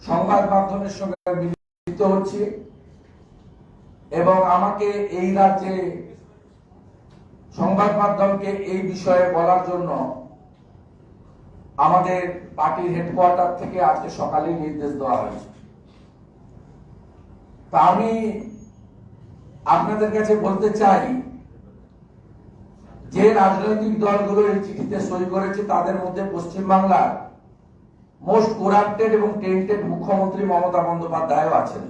সংবাদ মাধ্যমের সঙ্গে মিলিত হচ্ছি এবং আমাকে এই রাজ্যে সংবাদ মাধ্যমকে এই বিষয়ে বলার জন্য আমাদের পার্টির হেডকোয়ার্টার থেকে আজকে সকালেই নির্দেশ দেওয়া হয়েছে। তা আমি আপনাদের কাছে বলতে চাই, যে রাজনৈতিক দলগুলো এই চিঠিতে সই করেছে তাদের মধ্যে পশ্চিমবাংলার মোস্ট করাপ্টেড এবং টেন্টেড মুখ্যমন্ত্রী মমতা বন্দ্যোপাধ্যায়ও আছেন।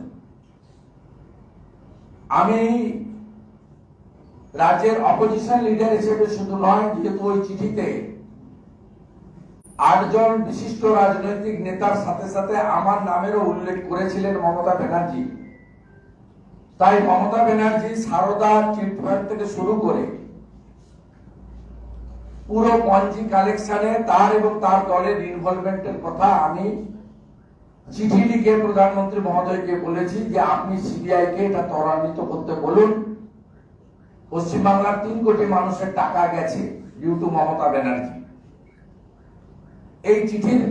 আমি রাজ্যের অপোজিশন লিডার হিসেবে শুধু নয়, যেহেতু ওই চিঠিতে 8 জন বিশিষ্ট রাজনৈতিক নেতার সাথে সাথে আমার নামেরও উল্লেখ করেছিলেন মমতা ব্যানার্জি, তাই মমতা ব্যানার্জি সারদা চিটফান্ড থেকে শুরু করে পুরো পঞ্জি কালেকশনে তার এবং তার দলের ইনভলভমেন্টের কথা আমি চিঠি লিখে প্রধানমন্ত্রী মহোদয়কে বলেছি যে আপনি সিবিআই কে এটা ত্বরান্বিত করতে বলুন। পশ্চিমবাংলার 3 কোটি মানুষের টাকা গেছে ডিউ টু মমতা ব্যানার্জি। এই চিঠির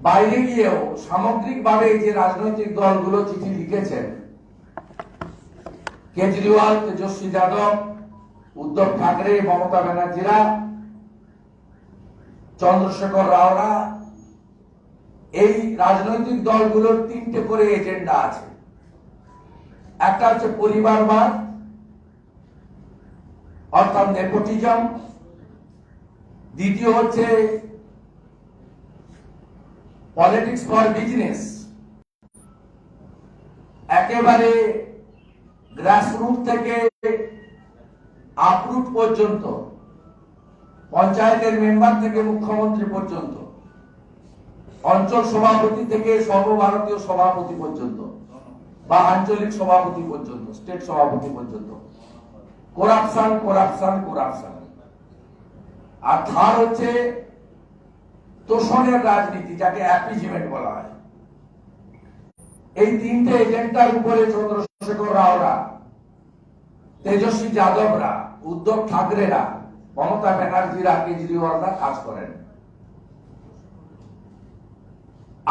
বাইরে গিয়েও সামগ্রিকভাবে যে রাজনৈতিক দলগুলো চিঠি লিখেছেন, কেজরিওয়াল, তেজস্বী যাদব, উদ্ধব ঠাকরে, মমতা ব্যানার্জিরা, চন্দ্রশেখর রাওরা, এই রাজনৈতিক দলগুলোর 3টে করে এজেন্ডা আছে। একটা হচ্ছে পরিবারবাদ অর্থাৎ নেপোটিজম, দ্বিতীয় হচ্ছে পলিটিক্স ফর বিজনেস, একেবারে গ্রাসরুট থেকে আপরুট পর্যন্ত, পঞ্চায়েতের মেম্বার থেকে মুখ্যমন্ত্রী পর্যন্ত, অঞ্চল সভাপতি থেকে সর্বভারতীয় সভাপতি পর্যন্ত বা আঞ্চলিক সভাপতি পর্যন্ত, স্টেট সভাপতি পর্যন্ত, করাপশন করাপশন করাপশন। আর থার্ড হচ্ছে তোষণের রাজনীতি, যাকে অ্যাপিজমেন্ট বলা হয়। এই 3টে এজেন্ডার উপরে চন্দ্রশেখর রাওরা, তেজস্বী যাদবরা, উদ্ধব ঠাকরেরা, মমতা ব্যানার্জিরা, কেজরিওয়ালরা কাজ করেন।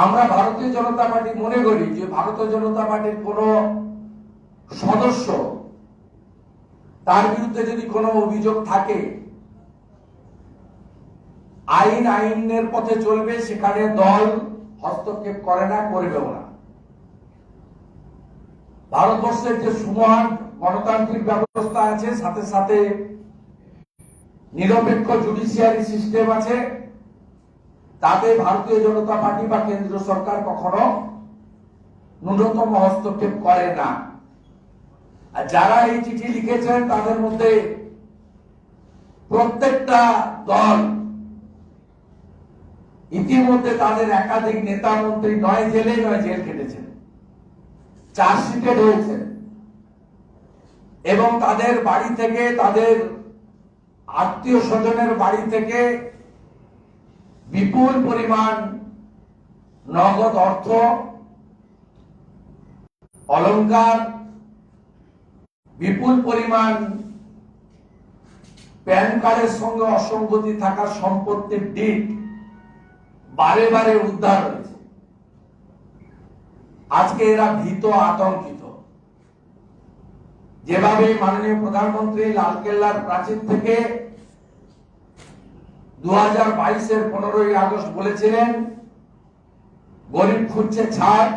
আমরা ভারতীয় জনতা পার্টি মনে করি যে ভারতীয় জনতা পার্টির কোন সদস্য, তার বিরুদ্ধে যদি কোনো অভিযোগ থাকে, আইনের পথে চলবে, সেখানে দল হস্তক্ষেপ করে না, করবেও না। ভারতবর্ষের যে সুমহান গণতান্ত্রিক ব্যবস্থা আছে, সাথে সাথে নিরপেক্ষ জুডিশিয়ারি সিস্টেম আছে, তাতে ভারতীয় জনতা পার্টি বা কেন্দ্র সরকার কখনো ন্যূনতম হস্তক্ষেপ করে না। আর যারা এই চিঠি লিখেছেন তাদের মধ্যে প্রত্যেকটা দল ইতিমধ্যে তাদের একাধিক নেতা মন্ত্রী নয় জেলে নয় জেল কেটেছেন, চার্জশিটেড হয়েছে এবং তাদের বাড়ি থেকে, তাদের আত্মীয় স্বজনের বাড়ি থেকে বিপুল পরিমাণ নগদ অর্থ, অলংকার, বিপুল পরিমাণ প্যান কার্ডের সঙ্গে অসঙ্গতি থাকা সম্পত্তির ডিট বারে বারে উদ্ধার হয়েছে। আজকে এরা ভীত, আতঙ্কিত। যেভাবে মাননীয় প্রধানমন্ত্রী লালকেল্লার প্রাচীর থেকে 2022-এর 15ই আগস্ট বলেছিলেন গরিব খুঁজছে ছাড়,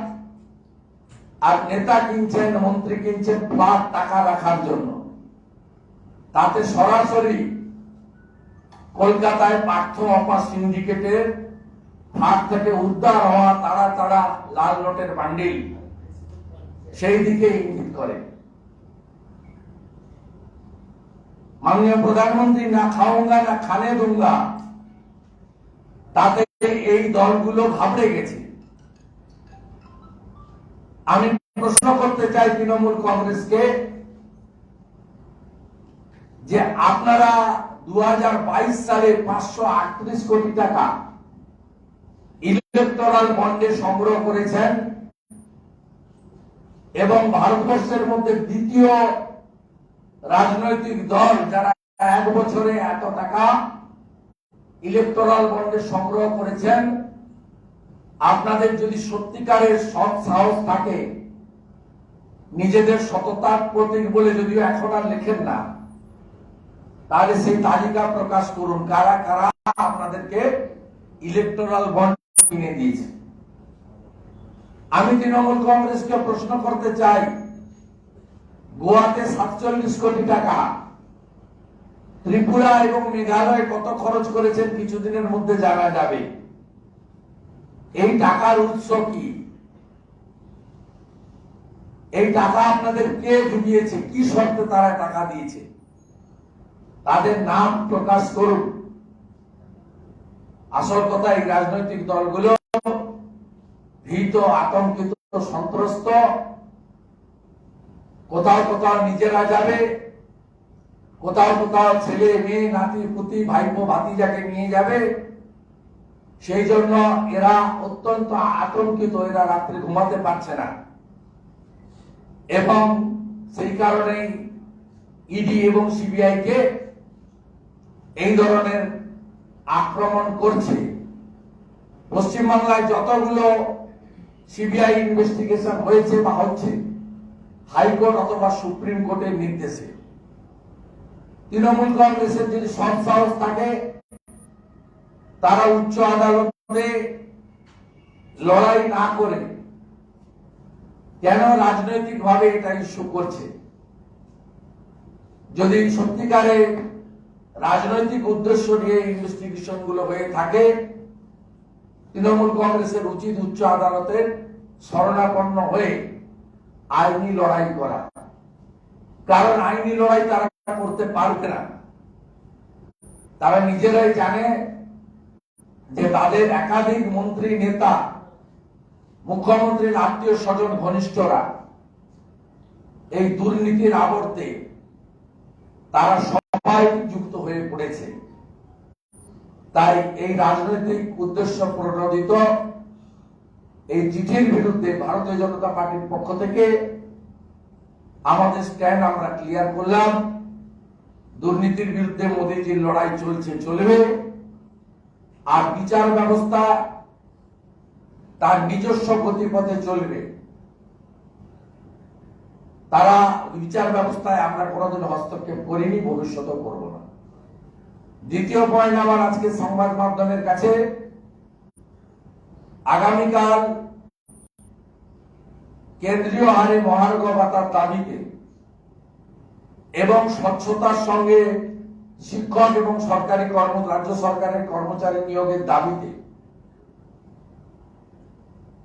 আর নেতা কিনছেন, মন্ত্রী কিনছেন ফ্ল্যাট টাকা রাখার জন্য, তাতে সরাসরি কলকাতায় পার্থ অপা সিন্ডিকেটের ফাঁক থেকে উদ্ধার হওয়া তারা তারা লাল নোটের বান্ডিল সেই দিকে ইঙ্গিত করে। মাননীয় প্রধানমন্ত্রী না খাওঙ্গা না খানে দুঙ্গা, তাতে এই দলগুলো ঘাবড়ে গেছে। আমি প্রশ্ন করতে চাই তৃণমূল কংগ্রেসকে যে আপনারা 2022 সালে 538 কোটি টাকা ইলেকটোরাল বন্ডে সংগ্রহ করেছেন এবং ভারতবর্ষের মধ্যে দ্বিতীয় রাজনৈতিক দল যারা 1 বছরে এত টাকা ইলেকটোরাল বন্ডে সংগ্রহ করেছেন, আপনাদের যদি সত্যিকারের সৎ সাহস থাকে, নিজেদের সততার প্রতীক বলে যদিও এখন আর লেখেন না, তাহলে সেই তালিকা প্রকাশ করুন কারা কারা আপনাদেরকে ইলেকটোরাল বন্ড কিনে দিয়েছে। আমি তৃণমূল কংগ্রেসকে প্রশ্ন করতে চাই, গোয়াতে 47 কোটি টাকা, ত্রিপুরা এবং মেঘালয় কত খরচ করেছেন কিছুদিনের মধ্যে জানা যাবে। এই টাকার উৎস কি? এই টাকা আপনাদের কে জুগিয়েছে? কি শর্তে তারা টাকা দিয়েছে? তাদের নাম প্রকাশ করুন। আসল কথা, এই রাজনৈতিক দলগুলো ভীত, আতঙ্কিত, সন্ত্রস্ত, কোথাও কোথাও নিজেরা যাবে, কোথাও কোথাও ছেলে মেয়ে নাতি পুতি ভাইপো ভাতিজাকে নিয়ে যাবে। সেই জন্য এরা অত্যন্ত আতঙ্কিত, এরা রাত্রে ঘুমাতে পারছে না এবং সেই কারণে ইডি এবং সিবিআই কে এই ধরনের আক্রমণ করছে। পশ্চিমবাংলায় যতগুলো সিবিআই ইনভেস্টিগেশন হয়েছে বা হচ্ছে, হাইকোর্ট অথবা সুপ্রিম কোর্টের নির্দেশে। তৃণমূল কংগ্রেসের যদি সৎ সাহস থাকে, তারা উচ্চ আদালতে লড়াই না করে কেন রাজনৈতিক ভাবে এটা ইস্যু করছে? যদি সত্যিকারে রাজনৈতিক উদ্দেশ্য নিয়ে ইনভেস্টিগেশন গুলো হয়ে থাকে, তৃণমূল কংগ্রেসের উচিত উচ্চ আদালতের শরণাপন্ন হয়ে আইনি লড়াই করা। কারণ আইনি লড়াই তারা করতে পারবে না। তারা নিজেরাই জানে যে তাদের একাধিক মন্ত্রী, নেতা, মুখ্যমন্ত্রীর আত্মীয় স্বজন, ঘনিষ্ঠরা এই দুর্নীতির আবর্তে তারা সবাই যুক্ত হয়ে পড়েছে। তাই এই রাজনৈতিক উদ্দেশ্য প্রণোদিত এই চিঠির বিরুদ্ধে ভারতীয় জনতা পার্টির পক্ষ থেকে আমাদের স্ট্যান্ড আমরা ক্লিয়ার করলাম। দুর্নীতির বিরুদ্ধে মোদীজির লড়াই চলছে, চলবে। আর বিচার ব্যবস্থা তার নিজস্ব গতিপথে চলবে। তারা বিচার ব্যবস্থায় আমরা কোনোদিন হস্তক্ষেপ করিনি, ভবিষ্যতেও করব না। দ্বিতীয় পয়েন্ট আমার আজকে সংবাদ মাধ্যমের কাছে, আগামীকাল কেন্দ্রীয় হারে মহার্ঘ ভাতার দাবিতে এবং স্বচ্ছতার সঙ্গে শিক্ষক এবং সরকারি রাজ্য সরকারের কর্মচারী নিয়োগের দাবিতে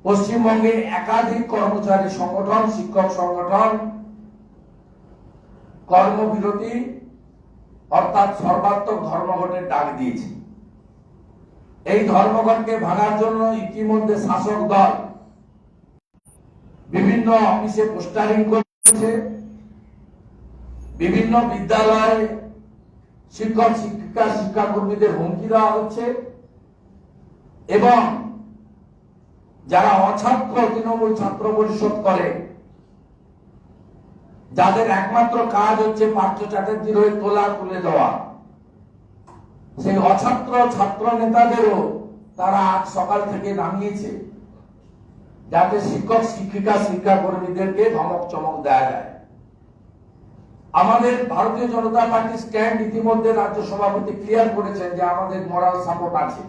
পশ্চিমবঙ্গে একাধিক কর্মচারী সংগঠন, শিক্ষক সংগঠন কর্মবিরতি অর্থাৎ সর্বাত্মক ধর্মঘটের ডাক দিয়েছে। এই ধর্মঘটকে ভাঙার জন্য ইতিমধ্যে শাসক দল বিভিন্ন অফিসে পোস্টারিং করেছে, বিভিন্ন বিদ্যালয়ে শিক্ষক শিক্ষিকা শিক্ষাকর্মীদের হুমকি দেওয়া হচ্ছে এবং যারা অছাত্র তৃণমূল ছাত্র পরিষদ করে, যাদের একমাত্র কাজ হচ্ছে পার্থ চ্যাটার্জির হয়ে তোলা তুলে দেওয়া, সেই অছাত্র ছাত্র নেতাদেরও তারা আজ সকাল থেকে নামিয়েছে যাতে শিক্ষক শিক্ষিকা শিক্ষাকর্মীদেরকে ধমক চমক দেওয়া যায়। আমাদের ভারতীয় জনতা পার্টি স্ট্যান্ড ইতিমধ্যে রাজ্য সভাপতি ক্লিয়ার করেছেন যে আমাদের মোরাল সাপোর্ট আছে।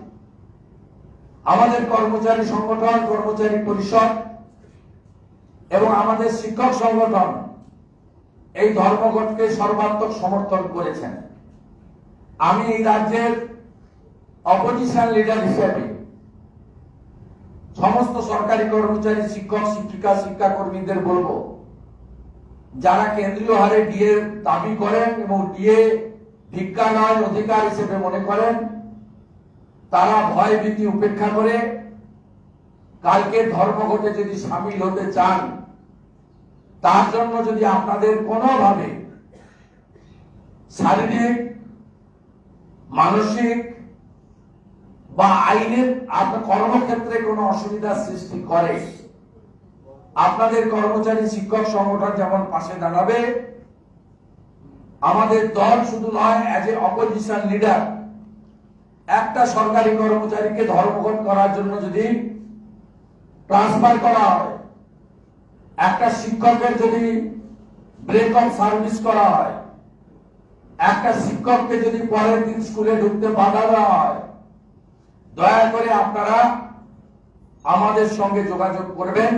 আমাদের কর্মচারী সংগঠন, কর্মচারী পরিষদ এবং আমাদের শিক্ষক সংগঠন এই ধর্মঘটকে সর্বাত্মক সমর্থন করেছেন। আমি এই রাজ্যের অপোজিশন লিডার হিসেবে সমস্ত সরকারি কর্মচারী, শিক্ষক শিক্ষিকা শিক্ষাকর্মীদের বলবো, যারা কেন্দ্রীয় হারে ডিএ দাবি করেন এবং ডিএ ভিক্ষা নয় অধিকার হিসেবে মনে করেন, তারা ভয় ভীতি উপেক্ষা করে কালকে ধর্মঘটে যদি সামিল হতে চান, তার জন্য যদি আপনাদের কোনোভাবে শারীরিক, মানসিক বা আইনের কর্মক্ষেত্রে কোনো অসুবিধার সৃষ্টি করে, আপনাদের কর্মচারী শিক্ষক সংগঠন যেমন পাশে দাঁড়াবে, আমাদের দল শুধু নয়, অ্যাজ এ অপোজিশন লিডার একটা সরকারি কর্মচারীকে ধর্মঘট করার জন্য যদি ট্রান্সফার করা হয়, একটা শিক্ষকের যদি ব্রেক অফ সার্ভিস করা হয়, একটা শিক্ষককে যদি পরের দিন স্কুলে ঢুকতে বাধা দেওয়া হয়, দয়া করে আপনারা আমাদের সঙ্গে যোগাযোগ করবেন।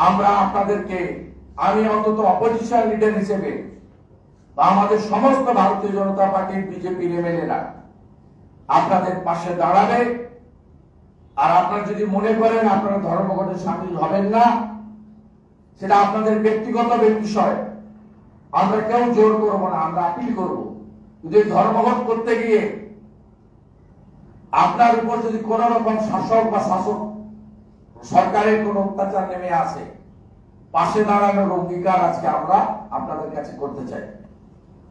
আমরা আপনাদেরকে, আমি অন্তত অপোজিশন লিডার হিসেবে বা আমাদের সমস্ত ভারতীয় জনতা পার্টির বিজেপির এমএলএরা আপনাদের পাশে দাঁড়াবে। আর আপনারা যদি মনে করেন আপনারা ধর্মঘটে সামিল হবেন না, সেটা আপনাদের ব্যক্তিগত বিষয়, আমরা কেউ জোর করবো না, আমরা আপিল করবো। যদি ধর্মঘট করতে গিয়ে আপনার উপর যদি কোন রকম শাসক বা শাসক সরকারের কোন অত্যাচার নেমে আসে, পাশে দাঁড়ানোর অঙ্গীকার আজকে আমরা আপনাদের কাছে করতে চাই।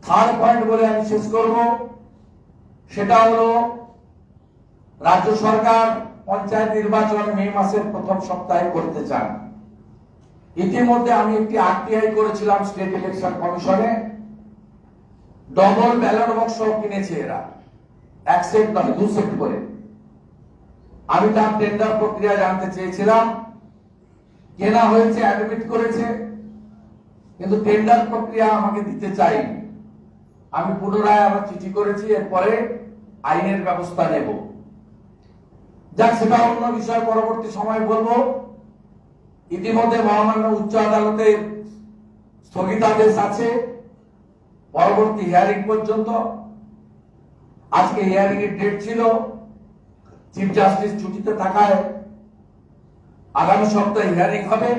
থার্ড পয়েন্ট বলে আমি শেষ করব, সেটা হলো রাজ্য সরকার পঞ্চায়েত নির্বাচন মে মাসের প্রথম সপ্তাহে করতে চান। ইতিমধ্যে আমি একটি আরটিআই করেছিলাম স্টেট ইলেকশন কমিশনে, ডবল ব্যালট বক্স কিনেছে এরা, এক সেট নয়, 2 সেট করে। আমি তার টেন্ডার প্রক্রিয়া জানতে চেয়েছিলাম, কেনা হয়েছে, অ্যাডমিট করেছে, কিন্তু টেন্ডার প্রক্রিয়া আমাকে দিতে চাইনি। আমি পুনরায় আবার চিঠি করেছি, এরপরে আইনের ব্যবস্থা নেব। যাক, সেটা অন্য বিষয়, পরবর্তী সময় বলবো। ইতিমধ্যে মহামান্য উচ্চ আদালতের স্থগিতাদেশ আছে পরবর্তী হিয়ারিং পর্যন্ত। আজকে হিয়ারিং এর ডেট ছিল, চিফ জাস্টিস ছুটিতে থাকায় আগামী সপ্তাহে হিয়ারিং হবে।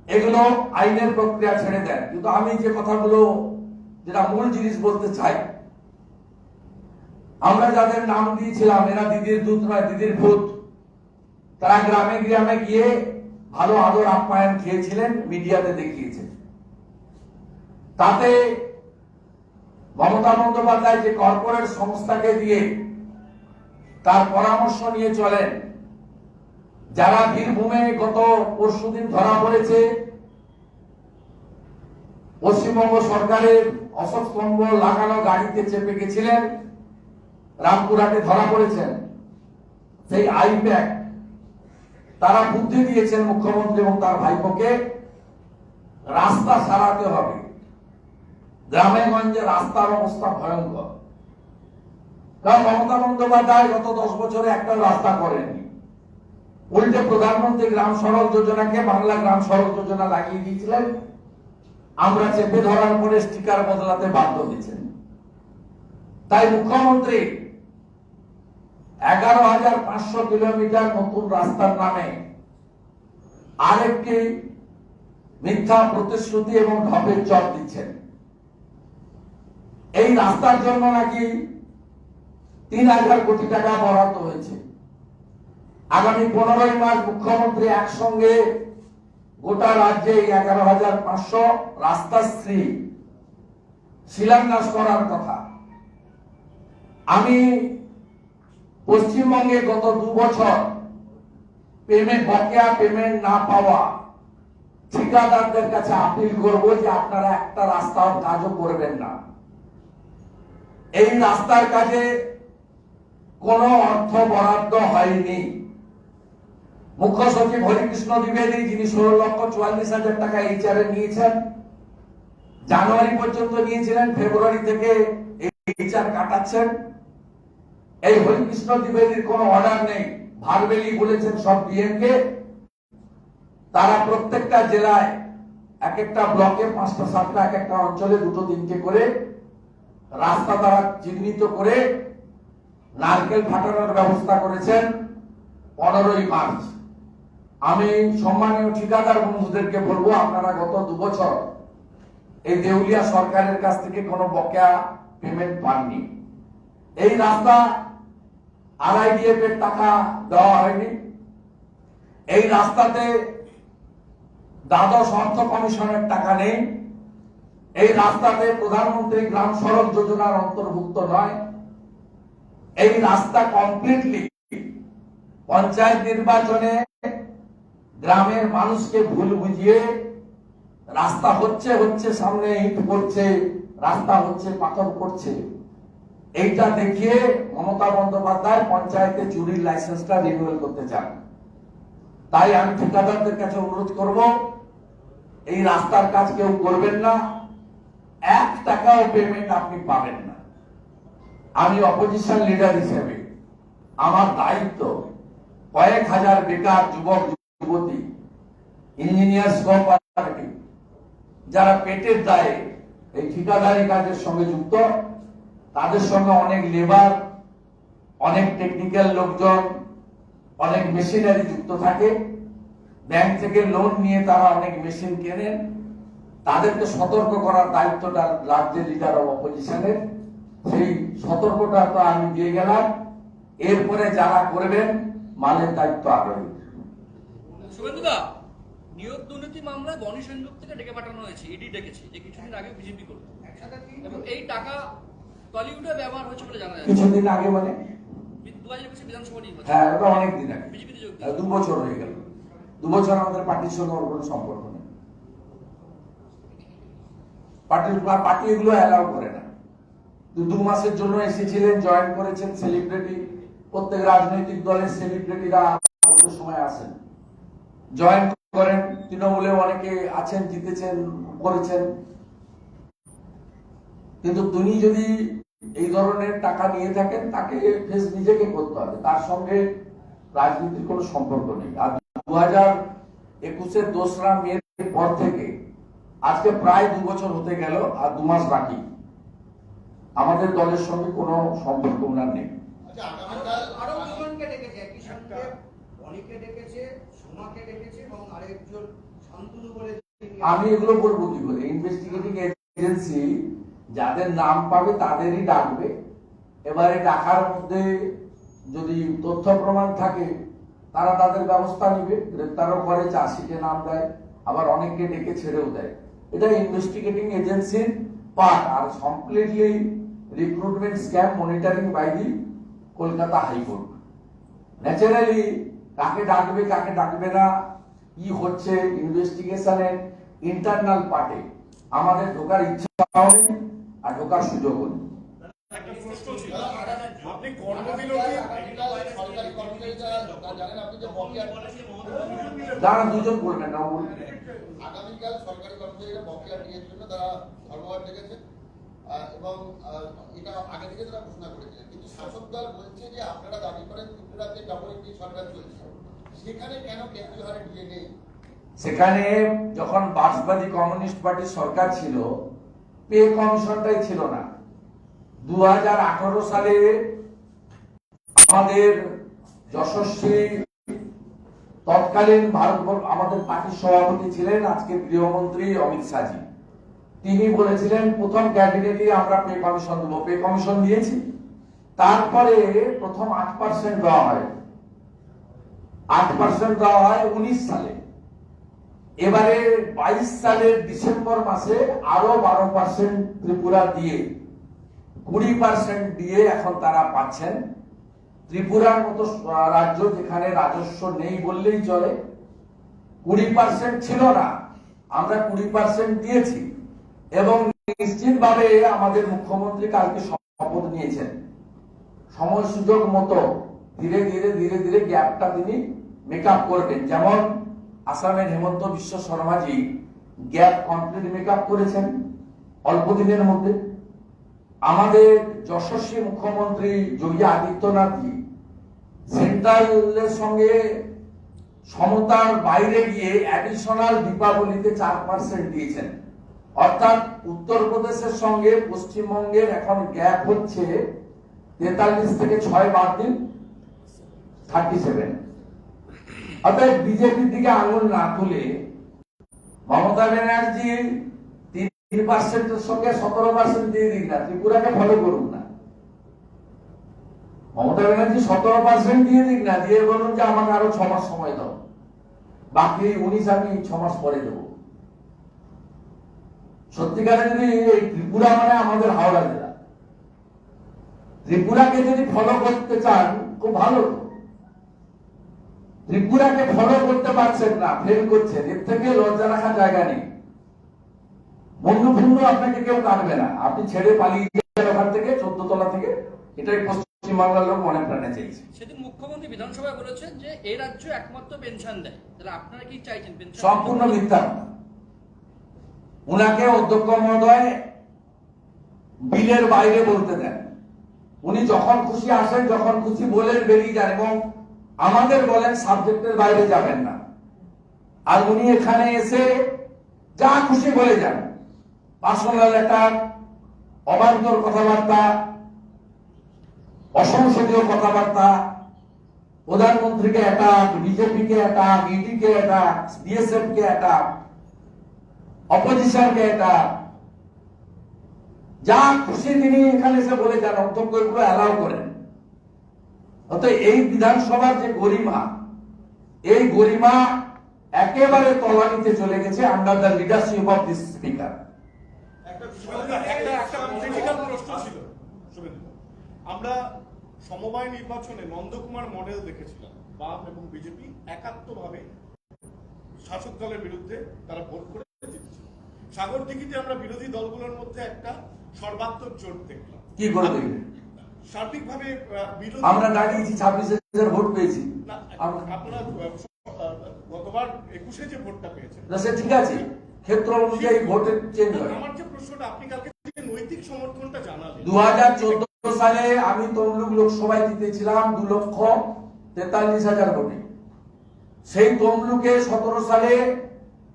এগুলো আইনের প্রক্রিয়া ছেড়ে দেন, কিন্তু আমি যে কথাগুলো, যেটা মূল জিনিস বলতে চাই, আমরা যাদের নাম দিয়েছিলাম এরা দিদির দূত নয়, দিদির ভূত, তারা গ্রামে গ্রামে গিয়ে ভালো আদর আপ্যায়ন খেয়েছিলেন, মিডিয়াতে দেখিয়েছেন। তাতে মমতা বন্দ্যোপাধ্যায় যে কর্পোরেট সংস্থাকে দিয়ে তার পরামর্শ নিয়ে চলেন, যারা বীরভূমে গত পরশুদিন ধরা পড়েছে, পশ্চিমবঙ্গ সরকারের অশোক স্তম্ভ লাগানো গাড়িতে চেপে গেছিলেন, রামপুরহাটে ধরা পড়েছেন, সেই আইপ্যাক তারা বুদ্ধি দিয়েছেন মুখ্যমন্ত্রী এবং তার ভাইপোকে, রাস্তা সারাতে হবে। গ্রামে গঞ্জে রাস্তার অবস্থা ভয়ঙ্কর, কারণ মমতা বন্দ্যোপাধ্যায় গত 10 বছরে একটা রাস্তা করেননি। উল্টে প্রধানমন্ত্রী গ্রাম সড়ক যোজনাকে বাংলা গ্রাম সড়ক যোজনা লাগিয়ে দিয়েছিলেন। আমরা চেপে ধরার পরে স্টিকার বদলাতে বাধ্য হয়েছেন। তাই মুখ্যমন্ত্রী 11,500 কিলোমিটার নতুন রাস্তার নামে আরেকটি মিথ্যা প্রতিশ্রুতি এবং ঢপের চর দিচ্ছেন। এই রাস্তার জন্য নাকি 3,000 কোটি টাকা বরাদ্দ হয়েছে। আগামী 15ই মার্চ মুখ্যমন্ত্রী একসঙ্গে গোটা রাজ্যে 11,500 রাস্তাশ্রী শিলান্যাস করার কথা। আমি পশ্চিমবঙ্গে গত 2 বছর বকেয়া পেমেন্ট না পাওয়া ঠিকাদারদের কাছে আপিল করব যে আপনারা একটা রাস্তার কাজও করবেন না। এই রাস্তার কাজে কোনো অর্থ বরাদ্দ হয়নি। মুখ্য সচিব হরিকৃষ্ণ দ্বিবেদী, যিনি 16,44,000 টাকা এইচআর নিয়েছেন, জানুয়ারি পর্যন্ত নিয়েছিলেন, ফেব্রুয়ারি থেকে এইচআর কাটাচ্ছেন। এই হরিকৃষ্ণ দ্বিবেদীর কোনো অর্ডার নেই। ভারবেলি বলেছেন সব ডিএম কে, তারা প্রত্যেকটা জেলায় এক একটা ব্লকে 5টা 7টা, এক একটা অঞ্চলে 2-3টে করে রাস্তা তারা চিহ্নিত করে নারকেল ফাটানোর ব্যবস্থা করেছেন 15ই মার্চ। আমি সম্মানীয় ঠিকাদার বন্ধুদেরকে বলবো, আপনারা গত 2 বছর এই দেউলিয়া সরকারের কাছ থেকে কোনো বকেয়া পেমেন্ট পাননি। এই রাস্তা আরআইডিএফ এর টাকা দেওয়া হয়নি। এই রাস্তাতে দ্বাদশ অর্থ কমিশনের টাকা নেই। এই রাস্তাতে প্রধানমন্ত্রী গ্রাম সড়ক যোজনার অন্তর্ভুক্ত নয়। এই রাস্তা কমপ্লিটলি পঞ্চায়েত নির্বাচনে গ্রামের মানুষকে ভুল বুঝিয়ে রাস্তা হচ্ছে সামনে ইট পড়ছে, রাস্তা হচ্ছে পাথর পড়ছে, এইটা দেখিয়ে মমতা বন্দ্যোপাধ্যায় পঞ্চায়েতে চুরির লাইসেন্সটা রিনিউয়াল করতে চান। তাই আমি ঠিকাদারদের কাছে অনুরোধ করব, এই রাস্তার কাজ কেউ করবেন না, 1 টাকাও পেমেন্ট আপনি পাবেন না। আমি অপোজিশন লিডার হিসেবে আমার দায়িত্ব কয়েক হাজার বেকার যুবক যুবতী, ইঞ্জিনিয়ার্স কোঅপারেটিভ যারা পেটের দায়ে এই ঠিকাদারি কাজের সঙ্গে যুক্ত, তাদের সঙ্গে অনেক লেবার, অনেক টেকনিক্যাল লোকজন, অনেক মেশিনারি যুক্ত থাকে। ব্যাংক থেকে লোন নিয়ে তারা অনেক মেশিন কেনেন। তাদেরকে সতর্ক করার দায়িত্বটা রাজ্যের লিডার অফ অপোজিশনের। সেই সতর্কটা তো আমি দিয়ে গেলাম। এরপরে যারা করবেন, মালের দায়িত্ব আগ্রহী। শুভেন্দুদা, নিয়োগ দুর্নীতি মামলায় বনি সংযোগ থেকে ডেকে পাঠানো হয়েছে, ইডি ডেকেছে, যে কিছুদিন আগে বিজেপি করলো, এবং এই টাকা টলিউডে ব্যবহার হয়েছে বলে জানা যাচ্ছে। কিছুদিন আগে মানে 2025 বিধানসভা নির্বাচন। হ্যাঁ, ওটা অনেক দিন আগে, বিজেপিতে যোগ 2 বছর হয়ে গেল। 2 বছর আমাদের পার্টির সঙ্গে ওর কোনো সম্পর্ক নেই। পার্টি এগুলো অ্যালাউ করে না। 2 মাসের জন্য এসেছিলেন, জয়েন করেছেন সেলিব্রিটি। প্রত্যেক রাজনৈতিক দলের সেলিব্রিটিরা কত সময় আসেন, জয়েন করেন। তৃণমূলে অনেকে আছেন, জিতেছেন, করেছেন। কিন্তু তিনি যদি এই ধরনের টাকা নিয়ে থাকেন, তাকে ফেস নিজেকে করতে হবে, তার সঙ্গে রাজনীতির কোনো সম্পর্ক নেই। আর 2021-এর 2রা মের পর থেকে আজকে প্রায় 2 বছর হতে গেল, আর 2 মাস বাকি। আমাদের দলের সঙ্গে কোনো সম্পর্ক ওনার নেই। আরো দুজনকে ডেকেছে, একই সঙ্গে অনেকে ডেকেছে, সোমাকে ডেকেছে, এবং আরেকজন শান্তনু বলে। আমি এগুলো বলবো কি করে? ইনভেস্টিগেটিং এজেন্সি যাদের নাম পাবে তাদেরই ডাকবে। এবারে ডাকার মধ্যে যদি তথ্য প্রমাণ থাকে, তারা তাদের ব্যবস্থা নিবে, গ্রেপ্তারও করে, চার্জশিটে নাম দেয়, আবার অনেককে ডেকে ছেড়েও দেয়। এটা ইনভেস্টিগেটিং এজেন্সির পার্ট। আর completely recruitment scam monitoring by the Kolkata high court. Naturally কাকে ডাকবে কাকে ডাকবে না, কি হচ্ছে ইনভেস্টিগেশনের ইন্টারনাল পার্টে আমাদের ঢোকার ইচ্ছাও নেই, আর ঢোকার সুযোগও নেই। একটা প্রশ্ন ছিল, আপনি কর্মবিরতি সরকারি কর্মচারীরা জানেন, আপনি যে বকেয়া যারা দুজন বলবেন না, বলবেন আগামীকাল সরকারি কর্মচারীরা বকেয়া নিয়ে জন্য তারা ধর্মঘট ডেকেছে, এবং এটা আগে থেকে তারা ঘোষণা করেছিলেন। কিন্তু শাসক দল বলছে যে আপনারা দাবি করেন ত্রিপুরাতে ডবল ইঞ্জিন সরকার চলছে, সেখানে কেন কেন্দ্রীয় হারে ডিএ নেই? সেখানে যখন বাসবাদী কমিউনিস্ট পার্টির সরকার ছিল, পে কমিশনটাই ছিল না। 2018 সালে আমাদের যশস্বী তৎকালীন আমাদের পার্টির সভাপতি ছিলেন, আজকে গৃহমন্ত্রী অমিত শাহজি। তিনি বলেছিলেন প্রথম ক্যাবিনেটে আমরা পে কমিশন দেবো। পে কমিশন দিয়েছি। তারপরে প্রথম 8% দেওয়া হয়, 8% দেওয়া হয় 19 সালে। এবারে 22 সালের ডিসেম্বর মাসে আরো 12% ত্রিপুরা দিয়ে 20% দিয়ে এখন তারা পাচ্ছেন। ত্রিপুরার মতো রাজ্য যেখানে রাজস্ব নেই বললেই চলে, 20% ছিল না, আমরা 20% দিয়েছি। এবং নিশ্চিতভাবে আমাদের মুখ্যমন্ত্রী কালকে শপথ নিয়েছেন, সময় সুযোগ মতো ধীরে ধীরে ধীরে ধীরে গ্যাপটা তিনি মেকআপ করবেন। যেমন আসামের হেমন্ত বিশ্ব শর্মাজি গ্যাপ কমপ্লিট মেকআপ করেছেন অল্প দিনের মধ্যে। আমাদের যশস্বী মুখ্যমন্ত্রী যোগী আদিত্যনাথজি সেন্ট্রালের সঙ্গে সমতার বাইরে গিয়ে অ্যাডিশনাল দীপাবলিতে 4% দিয়েছেন। অর্থাৎ উত্তরপ্রদেশের সঙ্গে পশ্চিমবঙ্গের এখন গ্যাপ হচ্ছে 43 থেকে 6 বাদ দিন 37। অর্থাৎ বিজেপির দিকে আঙুল না তুলে মমতা ব্যানার্জি 3%-এর সঙ্গে 17% দিয়ে দিন না, ত্রিপুরাকে ফলো করুন না। মমতা ব্যানার্জি 17% দিয়ে দিন না, দিয়ে বলুন যে আমাকে আরো 6 মাস সময় দাও, বাকি 19 আমি 6 মাস পরে দেবো। সত্যিকারে যদি এই ত্রিপুরা মানে আমাদের হাওড়া জেলা, ত্রিপুরাকে যদি ফলো করতে চান খুব ভালো। ত্রিপুরাকে ফলো করতে পারছেন না, ফেল করছেন, এর থেকে লজ্জা রাখার জায়গা নেই। বন্ধু বন্ধু আপনাকে কেউ কাটবে না, আপনি ছেড়ে পালিয়ে ওখান থেকে 14 তলা থেকে, এটাই পশ্চিমবাংলার লোক মনে প্রাণে চাইছে। সেদিন মুখ্যমন্ত্রী বিধানসভায় বলেছেন যে এই রাজ্য একমাত্র পেনশন দেয়, তাহলে আপনারা কি চাইছেন পেনশন? সম্পূর্ণ মিথ্যা কথা। উনাকে অধ্যক্ষ মহোদয় বিলের বাইরে বলতে দেন। উনি যখন খুশি আসেন, যখন খুশি বলেন বেরিয়ে যান, এবং আমাদের বলেন সাবজেক্টের বাইরে যাবেন না। আর উনি এখানে এসে যা খুশি বলে যান, পার্সোনাল অ্যাটাক, অবান্তর কথাবার্তা, অসংসদীয় কথাবার্তা, প্রধানমন্ত্রীকে অ্যাটাক, বিজেপিকে অ্যাটাক, ইডিকে অ্যাটাক, বিএসএফ কে অ্যাটাক, অপোজিশনকে অ্যাটাক, যা খুশি তিনি এখানে এসে বলে যান, অধ্যক্ষ এগুলো অ্যালাউ করেন। অতএব এই বিধানসভার যে গরিমা, এই গরিমা একেবারে তলানিতে চলে গেছে under the leadership of this speaker. একটা ক্রিটিক্যাল প্রশ্ন ছিল শুভেন্দু। আমরা সমবায় নির্বাচনে নন্দকুমার মডেল দেখেছিলাম। বাম এবং বিজেপি একাত্মভাবে শাসক দলের বিরুদ্ধে তারা ভোট করে জিতেছিল। সাগরদিঘিতে আমরা বিরোধী দলগুলোর মধ্যে একটা সর্বাত্মক জোট দেখলাম। কি করে দেখলেন? সার্বিকভাবে বিরোধী আমরা দাঁড়িয়েছি, 26,000 ভোট পেয়েছি। না, আপনারা গতবার 21-এ যে ভোটটা পেয়েছেন, সে ঠিক আছে, ক্ষেত্র অনুযায়ী ভোটের চেঞ্জ হয়। আমার যে প্রশ্নটা, আপনি কালকে যে নৈতিক সমর্থনটা জানালেন, 2014 সালে আমি তমলুক লোকসভায় জিতেছিলাম 2,43,000 ভোটে। সেই তমলুকে 17 সালে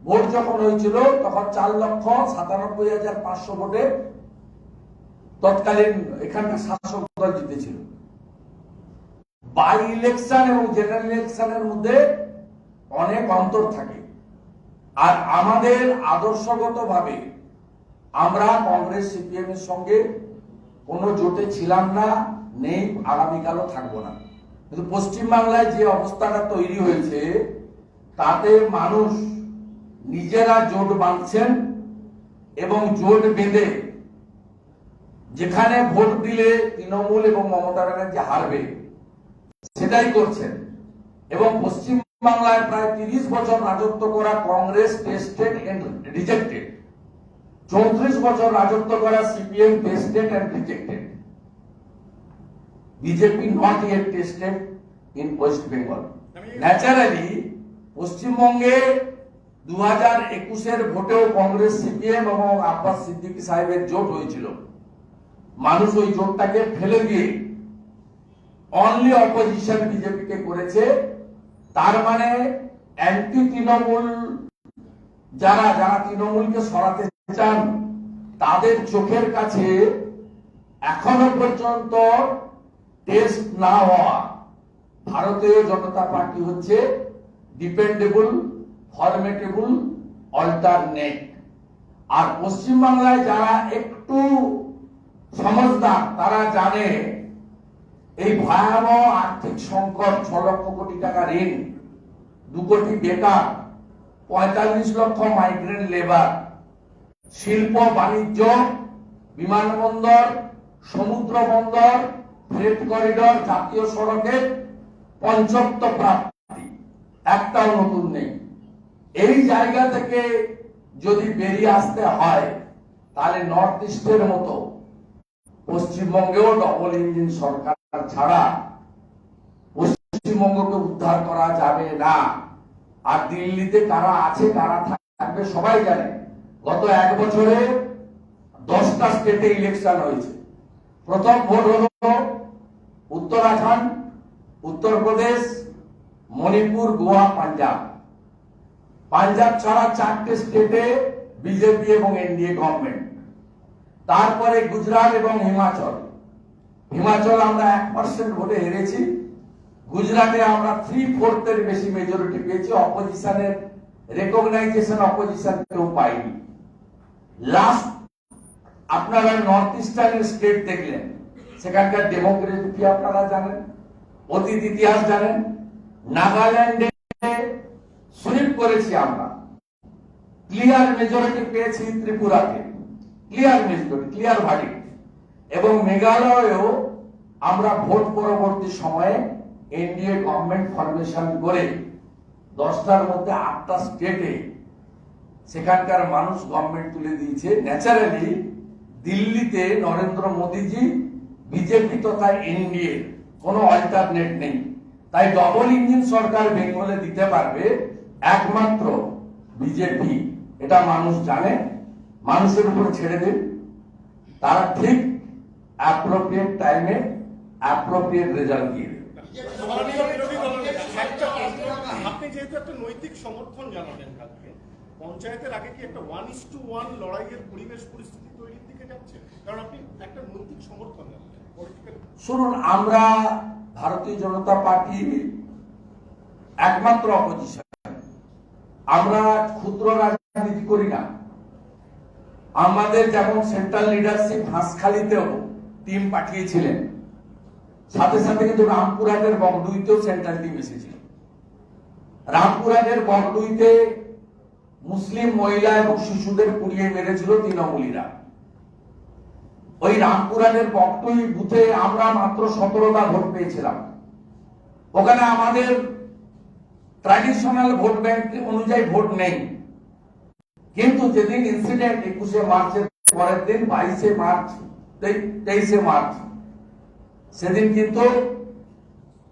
ভোট যখন হয়েছিল তখন 4,97,500 ভোটে তৎকালীন এখানকার শাসক দল জিতেছিল। বাই ইলেকশন এবং জেনারেল ইলেকশনের মধ্যে অনেক অন্তর থাকে। আর আমাদের আদর্শগতভাবে আমরা কংগ্রেস সিপিএম এর সঙ্গে কোনো জোটে ছিলাম না, নেই, আগামীকালও থাকবো না। কিন্তু পশ্চিমবাংলায় যে অবস্থাটা তৈরি হয়েছে, তাতে মানুষ নিজেরা জোট বাঁধছেন এবং জোট বেঁধে যেখানে ভোট দিলে তৃণমূল এবং মমতা ব্যানার্জি হারবে সেটাই করছেন। এবং পশ্চিমবাংলায় প্রায় 30 বছর রাজত্ব করা কংগ্রেস টেস্টেড এন্ড রিজেক্টেড, 34 বছর রাজত্ব করা CPM tested and rejected, BJP not yet tested in West Bengal. Naturally পশ্চিমবঙ্গে 2021-এর ভোটেও কংগ্রেস সিপিএম এবং আব্বাস সিদ্দিকী সাহেবের জোট হয়েছিল। মানুষ ওই জোটটাকে ফেলে দিয়ে অনলি অপোজিশন বিজেপিকে করেছে। তার মানে অ্যান্টি তৃণমূল যারা তৃণমূলকে সরাতে চান, তাদের চোখের কাছে এখনো পর্যন্ত টেস্ট না হওয়া ভারতীয় জনতা পার্টি হচ্ছে ডিপেন্ডেবল, ফরমেটেবল অল্টারনেট। আর পশ্চিমবাংলায় যারা একটু সমঝদার, তারা জানে এই ভয়াবহ আর্থিক সংকট, 6 লক্ষ কোটি টাকা ঋণ, 2 কোটি বেকার, 45 লক্ষ মাইগ্রেন্ট লেবার, শিল্প বাণিজ্য, বিমানবন্দর, সমুদ্র বন্দর, ফ্রেট করিডর, জাতীয় সড়কের পঞ্চত্ব প্রাপ্তি একটাও নতুন নেই। এই জায়গা থেকে যদি বেরিয়ে আসতে হয়, তাহলে নর্থ ইস্টের মতো পশ্চিমবঙ্গেও ডবল ইঞ্জিন সরকার ছাড়া পশ্চিমবঙ্গকে উদ্ধার করা যাবে না। আর দিল্লিতে কারা আছে, কারা থাকবে সবাই জানে। গত 1 বছরে 10টা স্টেটে ইলেকশন হয়েছে। প্রথম ভোট হলো উত্তরাখণ্ড, উত্তরপ্রদেশ, মণিপুর, গোয়া, পাঞ্জাব। পাঞ্জাব ছাড়া 4টে স্টেটে বিজেপি এবং এনডিএ গভর্নমেন্ট। তারপরে গুজরাট এবং হিমাচল। হিমাচল আমরা 1% ভোটে হেরেছি। গুজরাটে আমরা 3/4 বেশি মেজরিটি পেয়েছি। অপোজিশনের রেকগনাইজেশন অপোজিশন কেউ পাইনি। লাস্ট আপনারা নর্থ ইস্টার্নের স্টেট দেখলেন, সেখানকার ডেমোক্রেসি আপনারা জানেন, অতীত ইতিহাস জানেন। নাগাল্যান্ডে সুইপ করেছি আমরা, ক্লিয়ার মেজরিটি পেয়েছি ত্রিপুরাতে, ক্লিয়ার মেজরিটি, ক্লিয়ার ভার্ডিক্ট। এবং মেঘালয়েও আমরা ভোট পরবর্তী সময়ে এনডিএ গভর্নমেন্ট ফরমেশন করে 10টার মধ্যে 8টা স্টেটে সেখানকার মানুষ গভর্নমেন্ট তুলে দিয়েছে। ন্যাচারালি দিল্লিতে নরেন্দ্র মোদীজি বিজেপি তথা এনডিএ কোনো অল্টারনেট নেই। তাই ডবল ইঞ্জিন সরকার বেঙ্গলে দিতে পারবে একমাত্র বিজেপি। এটা মানুষ জানে, মানুষের উপর ছেড়ে দিন, তারা ঠিক অ্যাপ্রোপ্রিয়েট টাইমে অ্যাপ্রোপ্রিয়েট রেজাল্ট দিয়ে দেবে। মাননীয় বিরোধী দলনেতা, আপনি যেহেতু একটা নৈতিক সমর্থন জানালেন কালকে, পঞ্চায়েতের আগে কি একটা 1:1 লড়াইয়ের পরিবেশ পরিস্থিতি তৈরির দিকে যাচ্ছে? কারণ আপনি একটা নৈতিক সমর্থন জানালেন। শুনুন, আমরা ভারতীয় জনতা পার্টি একমাত্র অপোজিশন। আমরা ক্ষুদ্র রাজনীতি করি না। আমাদের যেমন সেন্ট্রাল লিডারশিপ হাঁসখালিতেও টিম পাঠিয়েছিলেন, সাথে সাথে কিন্তু রামপুরহাটের বগডুইতেও সেন্ট্রাল টিম এসেছিল। রামপুরহাটের বগডুইতে মুসলিম মহিলা এবং শিশুদের পুড়িয়ে মেরেছিল তৃণমূলীরা। ওই রামপুরহাটের বগডুই বুথে আমরা মাত্র 17টা ভোট পেয়েছিলাম। ওখানে আমাদের ট্র্যাডিশনাল ভোট ব্যাংক অনুযায়ী ভোট নেই, কিন্তু যেদিন ইনসিডেন্ট 21শে মার্চের পরের দিন 22শে মার্চ 23শে মার্চ, সেদিন কিন্তু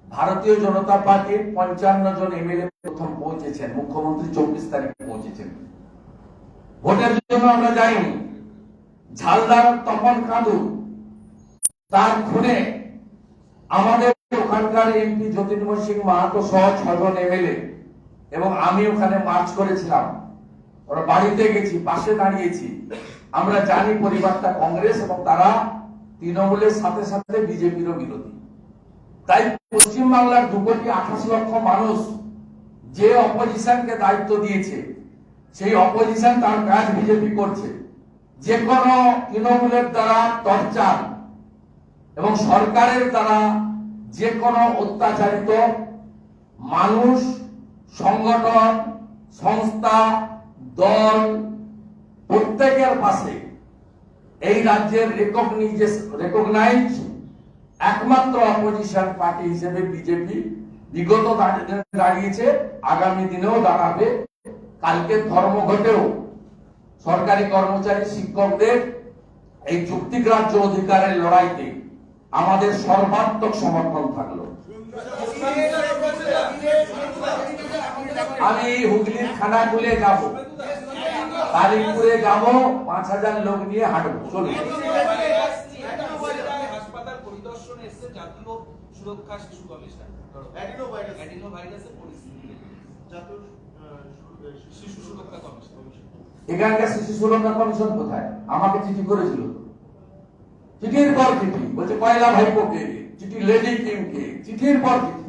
ভারতীয় জনতা পার্টির 55 জন এমএলএ প্রথম পৌঁছেছেন, মুখ্যমন্ত্রী 24 তারিখে পৌঁছেছেন। ভোটের জন্য আমরা যাইনি। ঝালদার তপন কাঁদু, তার খুনে আমাদের ওখানকার এমপি জ্যোতির্ময় সিং মাহাতো সহ 6 জন এমএলএ এবং আমি ওখানে মার্চ করেছিলাম। ওরা বাড়িতে গেছি, পাশে দাঁড়িয়েছি। আমরা জানি পরিবারটা কংগ্রেস এবং তারা তৃণমূলের সাথে সাথে বিজেপিরও বিরোধী। তাই পশ্চিমবাংলার 2,28,00,000 মানুষ যে অপোজিশনকে দায়িত্ব দিয়েছে, সেই অপোজিশন তার কাজ বিজেপি করছে। যে কোনো তৃণমূলের দ্বারা টর্চার এবং সরকারের দ্বারা যে কোনো অত্যাচারিত মানুষ, সংগঠন, সংস্থা, দল প্রত্যেকের পাশে এই রাজ্যের রেকগনাইজ একমাত্র অপোজিশন পার্টি হিসেবে বিজেপি বিগত দাঁড়িয়েছে, আগামী দিনেও দাঁড়াবে। কালকে ধর্মঘটেও সরকারি কর্মচারী শিক্ষকদের এই চুক্তিগ্রাহ্য অধিকারের লড়াইতে আমাদের সর্বাত্মক সমর্থন থাকলো। আমি হুগলির খানাকুলে যাব, কালিমপুরে যাব, 5,000 লোক নিয়ে হাঁটবো। চলুন। হাসপাতাল পরিদর্শনে এসেছে জাতীয় সুরক্ষা শিশু কমিশন অ্যাডিনোভাইরাসের পরিস্থিতি, জাতীয় শিশু সুরক্ষা কমিশন। এখানকার শিশু সুরক্ষা কমিশন কোথায়? আমাকে চিঠি করেছিল, চিঠির পর চিঠি, বলছে পয়লা ভাইপোকে, চিঠি লেডি কিংকে, চিঠির পর চিঠি।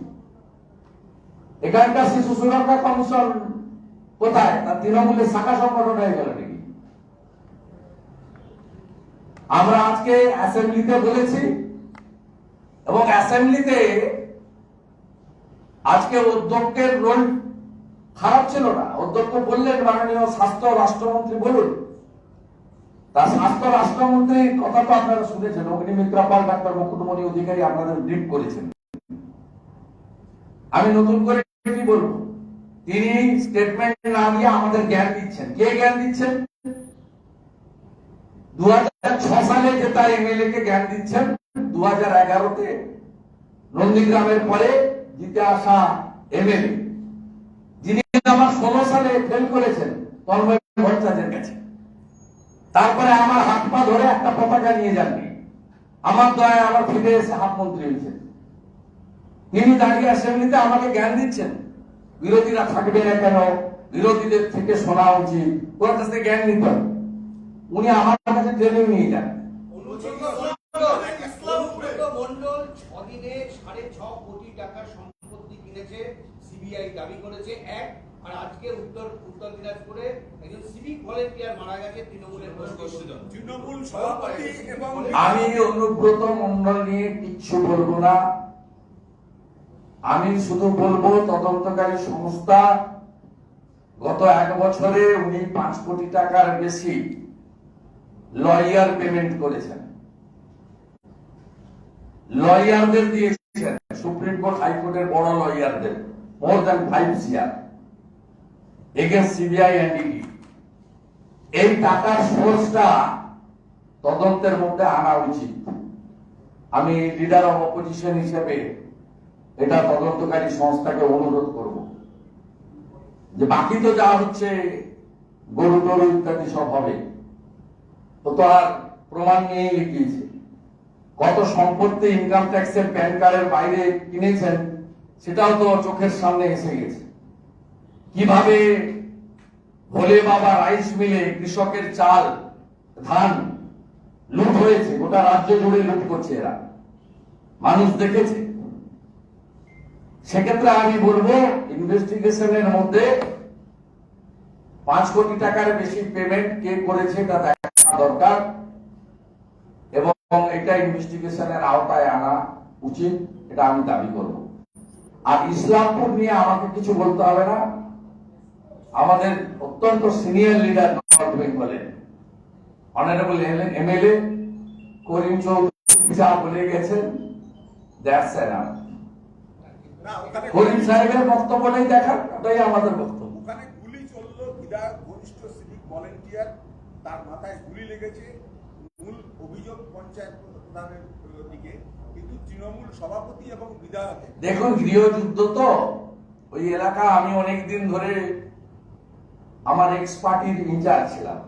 এখানকার শিশু সুরক্ষা কমিশন কোথায়? তার তৃণমূলের শাখা সংগঠন হয়ে গেল নাকি? আমরা আজকে অ্যাসেম্বলিতে বলেছি এবং অ্যাসেম্বলিতে আজকে অধ্যক্ষের রোল খারাপ ছিল না। অধ্যক্ষ বললেন মাননীয় স্বাস্থ্য রাষ্ট্রমন্ত্রী বলুন। তার স্বাস্থ্য রাষ্ট্রমন্ত্রীর কথা তো আপনারা শুনেছেন, অগ্নিমিত্রা পাল, ডাক্তার মুকুটমণি অধিকারী আপনাদের ব্রিফ করেছেন। আমি নতুন করে কি বলবো? তিনি স্টেটমেন্ট না দিয়ে আমাদের জ্ঞান দিচ্ছেন। কে জ্ঞান দিচ্ছেন? 2006 সালে যে তার এমএলএ কে জ্ঞান দিচ্ছেন। 2011-তে নন্দীগ্রামের পরে জিতে আসা এমএলএ, যিনি আমার 16 সালে ফেল করেছেন তন্ময় ভট্টাচার্যের কাছে। তারপরে আমার হাত পা ধরে একটা পতাকা নিয়ে যাননি, আমার দয়ায় আবার ফিরে এসে হাত মন্ত্রী হয়েছেন। তিনি দাঁড়িয়ে অ্যাসেম্বলিতে আমাকে জ্ঞান দিচ্ছেন বিরোধীরা থাকবে না কেন, বিরোধীদের থেকে শোনা উচিত, ওর কাছ থেকে জ্ঞান নিতে হবে। উনি আমার কাছে ট্রেনিং নিয়ে যান। মন্ডল 6 দিনে 6.5 কোটি টাকার সম্পত্তি কিনেছে, সিবিআই দাবি করেছে এক। আর আজকে উত্তর দিনাজপুরে একজন সিভিক ভলেন্টিয়ার মারা গেছে তৃণমূলের তৃণমূল সভাপতি। এবং আমি অনুব্রত মন্ডল নিয়ে কিচ্ছু বলবো না। আমি শুধু বলবো তদন্তকারী সংস্থা গত 1 বছরে উনি 5 কোটি টাকার বেশি লয়ার পেমেন্ট করেছেন, লয়ারদের দিয়েছেন, সুপ্রিম কোর্ট হাইকোর্টের বড় লয়ারদের, more than 5 CR against CBI and ED. এই টাকার সোর্সটা তদন্তের মধ্যে আনা উচিত। আমি লিডার অফ অপোজিশন হিসেবে এটা তদন্তকারী সংস্থাকে অনুরোধ করব যে বাকি তো যা হচ্ছে গরু টরু ইত্যাদি সব হবে, তো আর প্রমাণ নিয়েই লিখিয়েছে। কত সম্পত্তি ইনকাম ট্যাক্সের প্যান কার্ডের বাইরে কিনেছেন সেটাও তো চোখের সামনে এসে গেছে। কিভাবে ভোলে বাবা রাইস মিলে কৃষকের চাল ধান লুট হয়েছে, গোটা রাজ্য জুড়ে লুট করছে এরা, মানুষ দেখেছে। সেক্ষেত্রে আমি বলবো ইনভেস্টিগেশনের মধ্যে 5 কোটি টাকার বেশি পেমেন্ট কে করেছে এটা দেখা দরকার এবং এটা ইনভেস্টিগেশনের আওতায় আনা উচিত, এটা আমি দাবি করব। আর ইসলামপুর নিয়ে আমাকে কিছু বলতে হবে না, আমাদের অত্যন্ত সিনিয়র লিডার নর্থ বেঙ্গলের অনারেবল এমএলএ করিম চৌধুরী যা বলে গেছেন দ্যাটস এনাফ। না, ওখানে করিম সাহেবের বক্তব্য নেই দেখার, ওটাই আমাদের বক্তব্য। ওখানে গুলি চললো, বিধায়ক ঘনিষ্ঠ সিভিক ভলেন্টিয়ার, তার মাথায় গুলি লেগেছে। মূল অভিযোগ পঞ্চায়েত প্রধানের দিকে, কিন্তু তৃণমূল সভাপতি এবং বিধায়ক। দেখুন গৃহযুদ্ধ তো ওই এলাকা, আমি অনেকদিন ধরে আমার এক্স পার্টির ইনচার্জ ছিলাম,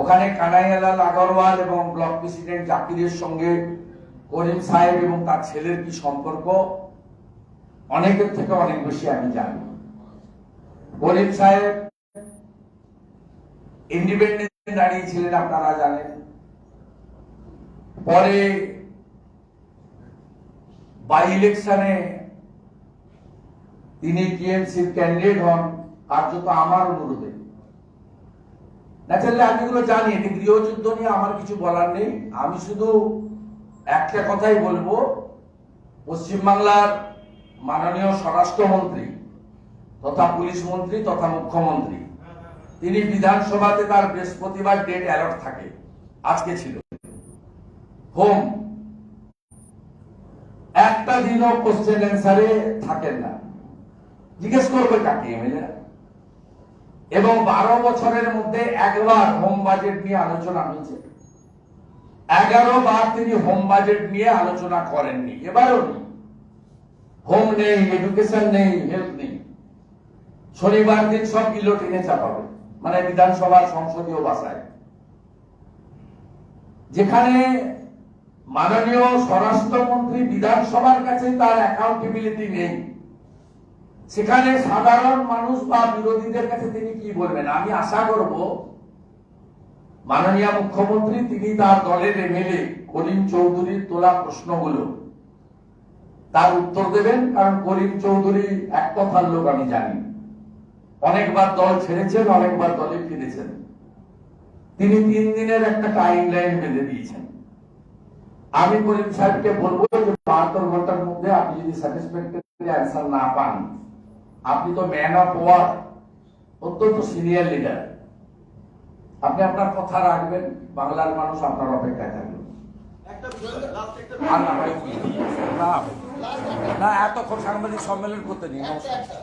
ওখানে কানাইয়ালাল আগরওয়াল এবং ব্লক প্রেসিডেন্ট জাকিরের সঙ্গে করিম সাহেব এবং তার ছেলের কি সম্পর্ক অনেকের থেকে অনেক বেশি আমি জানি। করিম সাহেব ইন্ডিপেন্ডেন্ট দাঁড়িয়েছিলেন আপনারা জানেন, পরে বাই ইলেকশনে তিনি টিএমসির ক্যান্ডিডেট হন কার্যত আমার অনুরোধে। ন্যাচারালি আমি এগুলো জানি, এটি গৃহযুদ্ধ নিয়ে আমার কিছু বলার নেই। আমি শুধু একটা কথাই বলবো, পশ্চিমবাংলার মাননীয় স্বরাষ্ট্রমন্ত্রী তথা পুলিশ মন্ত্রী তথা মুখ্যমন্ত্রী, তিনি বিধানসভাতে তার বৃহস্পতিবার ডেট অ্যালট থাকে, আজকে ছিল হোম, একটা দিনও কোশ্চেন অ্যান্সারে থাকেন না, জিজ্ঞেস করবে কাকে এমএলএ। এবং 12 বছরের মধ্যে একবার হোম বাজেট নিয়ে আলোচনা হয়েছে, 11 বার তিনি হোম বাজেট নিয়ে আলোচনা করেননি, এবারও নেই। হোম নেই, এডুকেশন নেই, হেলথ নেই। শনিবার দিন সব গিলোটিনে চাপাবে, মানে বিধানসভার সংসদীয় ভাষায়, যেখানে মাননীয় স্বরাষ্ট্রমন্ত্রী বিধানসভার কাছে তার অ্যাকাউন্টেবিলিটি নেই, সেখানে সাধারণ মানুষ বা বিরোধীদের কাছে তিনি কি বলবেন। আমি আশা করব মাননীয় মুখ্যমন্ত্রী তিনি তার দলের এমএলএ করিম চৌধুরীর তোলা প্রশ্নগুলো তার উত্তর দেবেন, কারণ করিম চৌধুরী এক কথার লোক আমি জানি, অনেকবার দল ছেড়েছেন, অনেকবার দলে ফিরেছেন। তিনি 3 দিনের একটা টাইম লাইন বেঁধে দিয়েছেন। আমি করিম সাহেবকে বলবো যে 72 ঘন্টার মধ্যে আপনি যদি স্যাটিসফ্যাক্টরি অ্যান্সার না পান, আপনি তো ম্যান অফ ওয়ার, অত্যন্ত সিনিয়র লিডার, আপনি আপনার কথা রাখবেন, বাংলার মানুষ আপনার অপেক্ষায় থাকবে। আর না ভাই, না এতক্ষণ সাংবাদিক সম্মেলন করতে নিই। একটা